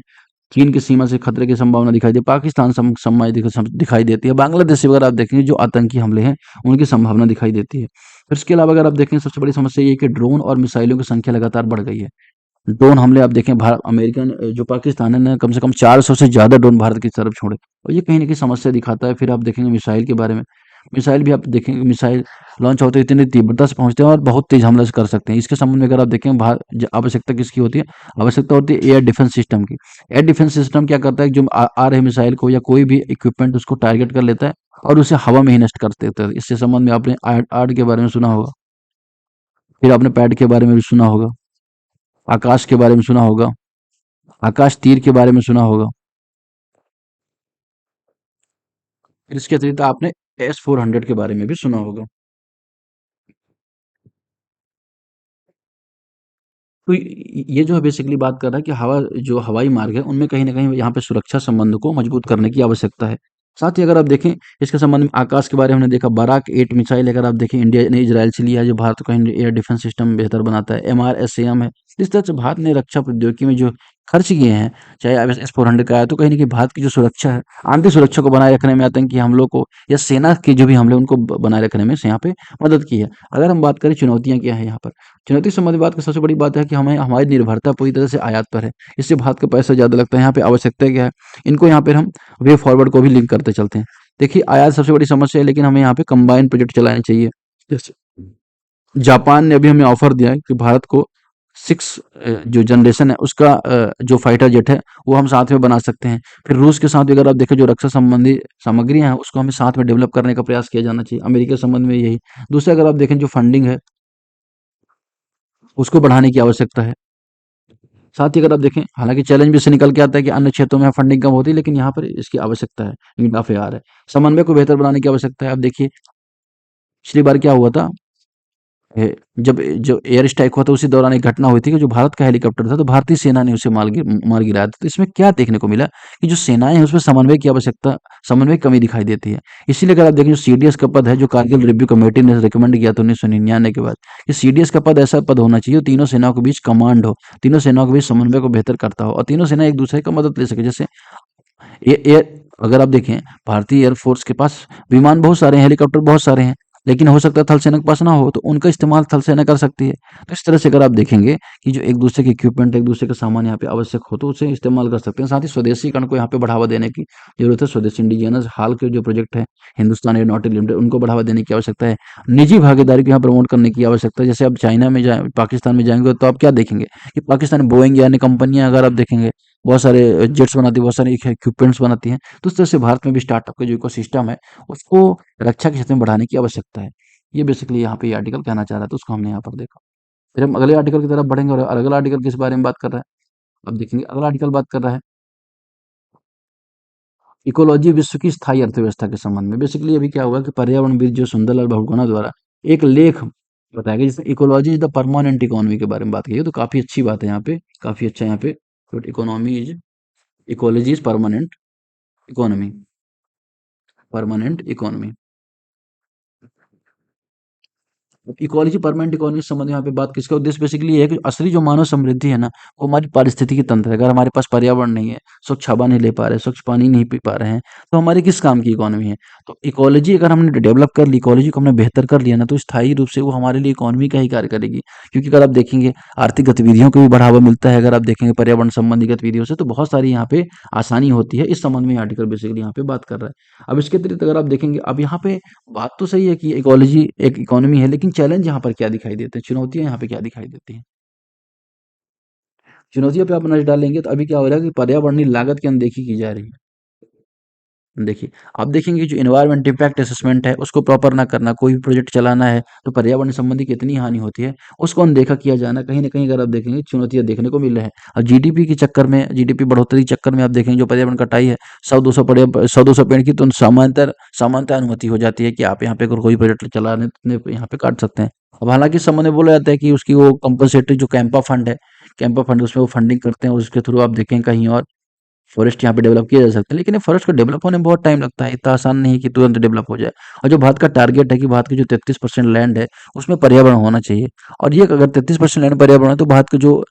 चीन की सीमा से खतरे की संभावना दिखाई दे, पाकिस्तान सम्मा दिखाई देती है, बांग्लादेश से अगर आप देखेंगे जो आतंकी हमले हैं उनकी संभावना दिखाई देती है। फिर इसके अलावा अगर आप देखें सबसे बड़ी समस्या ये है कि ड्रोन और मिसाइलों की संख्या लगातार बढ़ गई है। ड्रोन हमले आप देखें भारत अमेरिकन जो पाकिस्तान है ने कम से कम 400 से ज्यादा ड्रोन भारत की तरफ छोड़े, और ये कहीं ना कहीं समस्या दिखाता है। फिर आप देखेंगे मिसाइल के बारे में, मिसाइल भी आप देखेंगे मिसाइल लॉन्च होते हैं इतनी तीव्रता से पहुंचते हैं और बहुत तेज हमला कर सकते हैं। इसके संबंध में अगर आप देखें आवश्यकता किसकी होती है, आवश्यकता होती है एयर डिफेंस सिस्टम की। एयर डिफेंस सिस्टम क्या करता है, जो आ रहे मिसाइल को या कोई भी इक्विपमेंट उसको टारगेट कर लेता है और उसे हवा में ही नष्ट कर देता है। इससे संबंध में आपने आर्ड के बारे में सुना होगा, फिर आपने पैड के बारे में भी सुना होगा, आकाश के बारे में सुना होगा, आकाश तीर के बारे में सुना होगा। फिर इसके अतिरिक्त आपने S-400 के बारे में भी सुना होगा। तो ये जो है बेसिकली बात कर रहा है कि जो हवाई मार्ग है उनमें कहीं ना कहीं यहाँ पे सुरक्षा संबंध को मजबूत करने की आवश्यकता है। साथ ही अगर आप देखें इसके संबंध में आकाश के बारे में हमने देखा, बाराक 8 मिसाइल अगर आप देखें इंडिया ने इजराइल से लिया है, जो भारत का एयर डिफेंस सिस्टम बेहतर बनाता है। MRSAM है। इस तरह से भारत ने रक्षा प्रौद्योगिकी में जो खर्च किए हैं, चाहे S-400 का है, तो कहीं ना कहीं भारत की जो सुरक्षा है, आंतरिक सुरक्षा को बनाए रखने में, आतंकी हमलों को या सेना के जो भी हमले उनको बनाए रखने में यहाँ पे मदद की है। अगर हम बात करें चुनौतियां क्या है यहाँ पर, चुनौती संबंधी बात की सबसे बड़ी बात है कि हमें हमारी निर्भरता पूरी तरह से आयात पर है। इससे भारत का पैसा ज़्यादा लगता है। यहाँ पे आवश्यकता क्या है, इनको यहाँ पर हम वे फॉरवर्ड को भी लिंक करते चलते हैं। देखिए आयात सबसे बड़ी समस्या है, लेकिन हमें यहाँ पे कंबाइन प्रोजेक्ट चलाने चाहिए। जैसे जापान ने अभी हमें ऑफर दिया है कि भारत को 6 जो जनरेशन है उसका जो फाइटर जेट है वो हम साथ में बना सकते हैं। फिर रूस के साथ भी अगर आप देखें जो रक्षा संबंधी सामग्रियां हैं उसको हमें साथ में डेवलप करने का प्रयास किया जाना चाहिए। अमेरिका के संबंध में यही। दूसरा अगर आप देखें जो फंडिंग है उसको बढ़ाने की आवश्यकता है। साथ ही अगर आप देखें हालांकि चैलेंज भी इससे निकल के आता है कि अन्य क्षेत्रों में फंडिंग कम होती है लेकिन यहाँ पर इसकी आवश्यकता है, नीड ऑफ ए आर है। समन्वय को बेहतर बनाने की आवश्यकता है। आप देखिए पिछली बार क्या हुआ था, जब जो एयर स्ट्राइक हुआ था उसी दौरान एक घटना हुई थी कि जो भारत का हेलीकॉप्टर था तो भारतीय सेना ने उसे मार गिराया था। तो इसमें क्या देखने को मिला कि जो सेनाएं हैं उसमें समन्वय की आवश्यकता, समन्वय की कमी दिखाई देती है। इसीलिए अगर आप देखें जो सीडीएस का पद है जो कारगिल रिव्यू कमेटी ने रिकमेंड किया था 1999 के बाद कि सीडीएस का पद ऐसा पद होना चाहिए तीनों सेनाओं के बीच कमांड हो, तीनों सेनाओं के बीच समन्वय को बेहतर करता हो और तीनों सेना एक दूसरे का मदद ले सके। जैसे ये अगर आप देखें भारतीय एयरफोर्स के पास विमान बहुत सारे हैं, हेलीकॉप्टर बहुत सारे हैं, लेकिन हो सकता है थल सेना के पास ना हो तो उनका इस्तेमाल थल सेना कर सकती है। तो इस तरह से अगर आप देखेंगे कि जो एक दूसरे के इक्विपमेंट एक दूसरे का सामान यहाँ पे आवश्यक हो तो उसे इस्तेमाल कर सकते हैं। साथ ही स्वदेशीकरण को यहाँ पे बढ़ावा देने की जरूरत है। स्वदेशी इंडिजिनस हाल के जो प्रोजेक्ट है हिंदुस्तान एयरोनॉटिक लिमिटेड उनको बढ़ावा देने की आवश्यकता है। निजी भागीदारी को यहाँ प्रमोट करने की आवश्यकता है। जैसे आप चाइना में जाए पाकिस्तान में जाएंगे तो आप क्या देखेंगे कि पाकिस्तान में बोइंग यानी कंपनियां अगर आप देखेंगे बहुत सारे जेट्स बनाती है, बहुत सारे इक्विपमेंट्स बनाती हैं। तो उस तरह से भारत में भी स्टार्टअप का जो इकोसिस्टम है उसको रक्षा के क्षेत्र में बढ़ाने की आवश्यकता है। ये बेसिकली यहाँ पे ये आर्टिकल कहना चाह रहा था, उसको हमने यहाँ पर देखा। फिर हम अगले आर्टिकल की तरफ बढ़ेंगे और अगला आर्टिकल किस बारे में बात कर रहा है, अब देखेंगे अगला आर्टिकल बात कर रहा है इकोलॉजी विश्व की स्थायी अर्थव्यवस्था के संबंध में। बेसिकली अभी क्या हुआ कि पर्यावरणविद जो सुंदरलाल बहुगुणा द्वारा एक लेख बताया गया जिसमें ecology is the permanent economy के बारे में बात की है। तो काफी अच्छी बात है यहाँ पे, काफी अच्छा यहाँ पे economy is ecology is permanent economy, permanent economy. Ecology permanent economy से संबंध में यहाँ पे बात किसका उद्देश्य बेसिकली ये है कि असली जो मानव समृद्धि है ना वो हमारी पारिस्थितिकी तंत्र है। अगर हमारे पास पर्यावरण नहीं है, स्वच्छ हवा नहीं ले पा रहे, स्वच्छ पानी नहीं पी पा रहे हैं तो हमारे किस काम की इकोनॉमी है। तो इकोलॉजी अगर हमने डेवलप कर ली, इकोलॉजी को हमने बेहतर कर लिया ना तो स्थायी रूप से वो हमारे लिए इकोनॉमी का ही कार्य करेगी। क्योंकि अगर आप देखेंगे आर्थिक गतिविधियों को भी बढ़ावा मिलता है। अगर आप देखेंगे पर्यावरण संबंधी गतिविधियों से तो बहुत सारी यहाँ पे आसानी होती है। इस संबंध में आर्टिकल बेसिकली यहाँ पे बात कर रहा है। अब इसके अतिरिक्त अगर आप देखेंगे अब यहाँ पे बात तो सही है कि इकोलॉजी एक इकोनॉमी है लेकिन चैलेंज यहाँ पर क्या दिखाई देते हैं, चुनौतियां यहाँ पे क्या दिखाई देती हैं। चुनौतियों पे आप नजर डालेंगे तो अभी क्या हो रहा है कि पर्यावरणीय लागत की अनदेखी की जा रही है। देखिए, आप देखेंगे जो एनवायरनमेंट इम्पैक्ट असेसमेंट है उसको प्रॉपर ना करना, कोई भी प्रोजेक्ट चलाना है तो पर्यावरण संबंधी कितनी हानि होती है उसको अनदेखा किया जाना, कहीं ना कहीं अगर आप देखेंगे चुनौतियां देखने को मिल रही है। और जीडीपी के चक्कर में, जीडीपी बढ़ोतरी के चक्कर में आप देखेंगे जो पर्यावरण कटाई है 100-200 पेड़ की तो सामान्यतः अनुमति हो जाती है कि आप यहाँ पे अगर कोई प्रोजेक्ट चलाने तो यहाँ पे काट सकते हैं। अब हालांकि इस संबंध में बोला जाता है कि उसकी वो कंपनसेटरी जो कैंपा फंड है, कैंपा फंड उसमें वो फंडिंग करते हैं और उसके थ्रू आप देखें कहीं और फॉरेस्ट यहाँ पे डेवलप किया जा सकता है। लेकिन ये फॉरेस्ट को डेवलप होने में बहुत टाइम लगता है, इतना आसान नहीं है कि तुरंत डेवलप हो जाए। और जो भारत का टारगेट है कि भारत की जो 33% लैंड है उसमें पर्यावरण होना चाहिए। और ये अगर 33% लैंड पर्यावरण है तो भारत के जो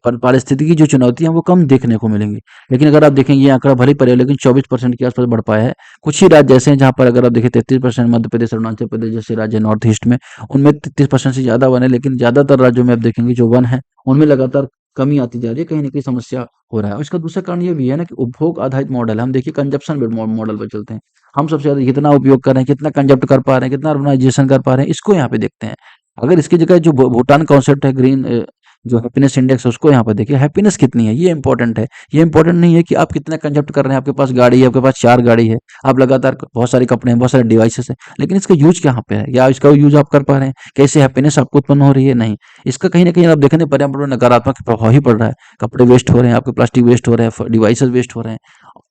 पारिस्थितिकी जो चुनौतियां हैं वो कम देखने को मिलेंगी। लेकिन अगर आप देखें ये आंकड़ा भले ही पड़े लेकिन 24% के आसपास बढ़ पाया है। कुछ ही राज्य ऐसे हैं जहाँ पर अगर आप देखें 33%, मध्य प्रदेश अरुणाचल प्रदेश जैसे राज्य नॉर्थ ईस्ट में उनमें 33% से ज्यादा वन है। लेकिन ज्यादातर राज्यों में आप देखेंगे जो वन है उनमें लगातार कमी आती जा रही है, कहीं ना कहीं समस्या हो रहा है। और इसका दूसरा कारण ये भी है ना कि उपभोग आधारित मॉडल है। हम देखिए कंजप्शन बेस्ड मॉडल पर चलते हैं। हम सबसे ज्यादा कितना उपयोग कर रहे हैं, कितना कंजप्ट कर पा रहे हैं, कितना अर्बनाइजेशन कर पा रहे हैं, इसको यहाँ पे देखते हैं। अगर इसकी जगह जो भूटान कॉन्सेप्ट है ग्रीन जो हैप्पीनेस इंडेक्स है उसको यहाँ पर देखिए, हैप्पीनेस कितनी है ये इंपॉर्टेंट है। ये इंपॉर्टेंट नहीं है कि आप कितना कंजप्ट कर रहे हैं, आपके पास गाड़ी है, आपके पास 4 गाड़ी है, आप लगातार बहुत सारे कपड़े हैं, बहुत सारे डिवाइसेस है, लेकिन इसका यूज कहाँ पे है, या इसका यूज आप कर पा रहे हैं, कैसे हैप्पीनेस आपको उत्पन्न हो रही है, नहीं। इसका कहीं ना कहीं आप देखेंगे पर्यावरण पर नकारात्मक प्रभाव ही पड़ रहा है। कपड़े वेस्ट हो रहे हैं, आपके प्लास्टिक वेस्ट हो रहे हैं, डिवाइसेस वेस्ट हो रहे हैं,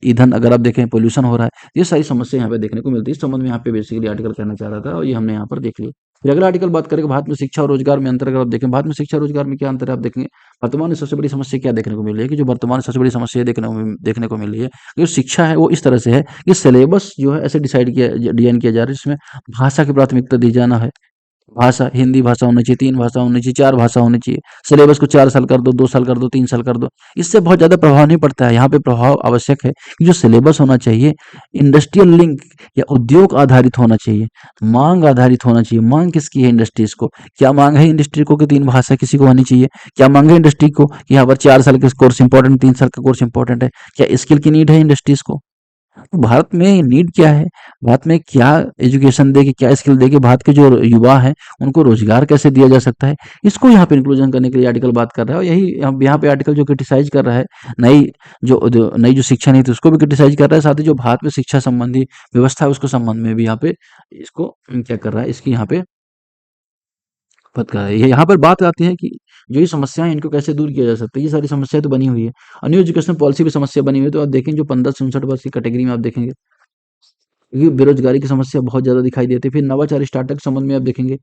ईंधन अगर आप देखें पोल्यूशन हो रहा है। ये सारी समस्या यहाँ पे देखने को मिलती है। इस संबंध में यहाँ पे बेसिकली आर्टिकल कहना चाह रहा था और ये हमने यहाँ पर देख लिया। फिर अगला आर्टिकल बात करेंगे भारत में शिक्षा और रोजगार में अंतर। अगर आप देखें भारत में शिक्षा और रोजगार में क्या अंतर है, आप देखेंगे वर्तमान में सबसे बड़ी समस्या क्या देखने को मिल रही है कि जो वर्तमान में सबसे बड़ी समस्या देखने को मिल रही है जो शिक्षा है वो इस तरह से है कि सिलेबस जो है ऐसे डिजाइन किया जा रहा है जिसमें भाषा की प्राथमिकता दी जाना है। भाषा हिंदी भाषा होनी चाहिए, 3 भाषा होनी चाहिए, 4 भाषा होनी चाहिए। सिलेबस को 4 साल कर दो, 2 साल कर दो, 3 साल कर दो। इससे बहुत ज़्यादा प्रभाव नहीं पड़ता है। यहाँ पे प्रभाव आवश्यक है कि जो सिलेबस होना चाहिए इंडस्ट्रियल लिंक या उद्योग आधारित होना चाहिए, मांग आधारित होना चाहिए। मांग किसकी है इंडस्ट्रीज को? क्या मांग है इंडस्ट्री को कि 3 भाषा किसी को आनी चाहिए? क्या मांग है इंडस्ट्री को कि यहाँ पर 4 साल का कोर्स इंपॉर्टेंट, 3 साल का कोर्स इंपॉर्टेंट है? क्या स्किल की नीड है इंडस्ट्रीज को? तो भारत में नीड क्या है? भारत में क्या एजुकेशन दे के, क्या स्किल दे के भारत के जो युवा हैं, उनको रोज़गार कैसे दिया जा सकता है? इसको यहाँ पे इंक्लूज़न करने के लिए आर्टिकल बात कर रहा है और यही यहाँ पे आर्टिकल जो क्रिटिसाइज़ कर रहा है, नई नई जो शिक्षा नीति उसको भी क्रिटिसाइज़ कर रहा है, साथ ही जो भारत में शिक्षा संबंधी व्यवस्था है उसको संबंध में भी यहाँ पे इसको क्या कर रहा है, इसकी यहाँ पे बात कर रहा है। ये यहाँ पर बात आती है कि जो ये समस्याएँ हैं इनको कैसे दूर किया जा सकता है? ये सारी समस्याएँ तो बनी हुई है और न्यू एजुकेशन पॉलिसी भी समस्या बनी हुई है। तो आप देखेंगे जो 15 से 59 वर्ष की कैटेगरी में आप देखेंगे, ये बेरोजगारी की समस्या बहुत ज़्यादा दिखाई देती है। फिर नवाचार स्टार्टअप के संबंध में आप देखेंगे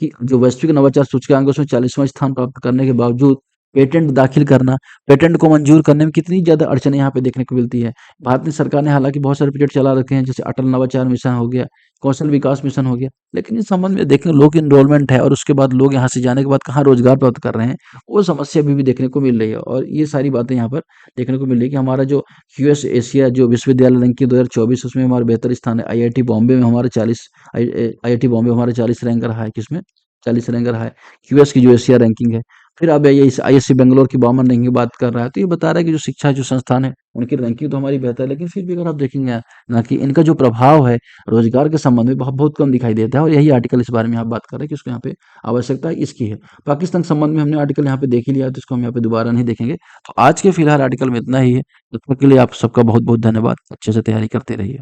कि जो वैश्विक नवाचार सूचकांक है उसमें 40वां स्थान प्राप्त करने के बावजूद पेटेंट दाखिल करना, पेटेंट को मंजूर करने में कितनी ज़्यादा अड़चनें यहाँ पे देखने को मिलती है। भारत में सरकार ने हालाँकि बहुत सारे प्रोजेक्ट चला रखे हैं, जैसे अटल नवाचार मिशन हो गया, कौशल विकास मिशन हो गया। लेकिन इस संबंध में देखें, लोग एनरोलमेंट है और उसके बाद लोग यहाँ से जाने के बाद कहाँ रोज़गार प्राप्त कर रहे हैं, वो समस्या अभी भी देखने को मिल रही है। और ये सारी बातें यहाँ पर देखने को मिल रही है कि हमारा जो यूएस एशिया जो विश्वविद्यालय रैंकिंग 2024 उसमें हमारा बेहतर स्थान है। आईआईटी बॉम्बे में हमारा 40 आईआईटी बॉम्बे हमारा 40 रैंक रहा है, किसमें 40 रैंक रहा है। यूएस की जो एशिया रैंकिंग है, फिर अब ये आईएससी बेंगलोर की 52 रैंकिंग की बात कर रहा है। तो ये बता रहा है कि जो शिक्षा जो संस्थान है उनकी रैंकिंग तो हमारी बेहतर है, लेकिन फिर भी अगर आप देखेंगे ना कि इनका जो प्रभाव है रोजगार के संबंध में बहुत बहुत कम दिखाई देता है। और यही आर्टिकल इस बारे में आप बात कर रहे हैं कि उसको यहाँ पे आवश्यकता इसकी है। पाकिस्तान के संबंध में हमने आर्टिकल यहाँ पे देख ही लिया, तो इसको हम यहाँ पे दोबारा नहीं देखेंगे। तो आज के फिलहाल आर्टिकल में इतना ही है। तब तक के लिए आप सबका बहुत बहुत धन्यवाद। अच्छे से तैयारी करते रहिए।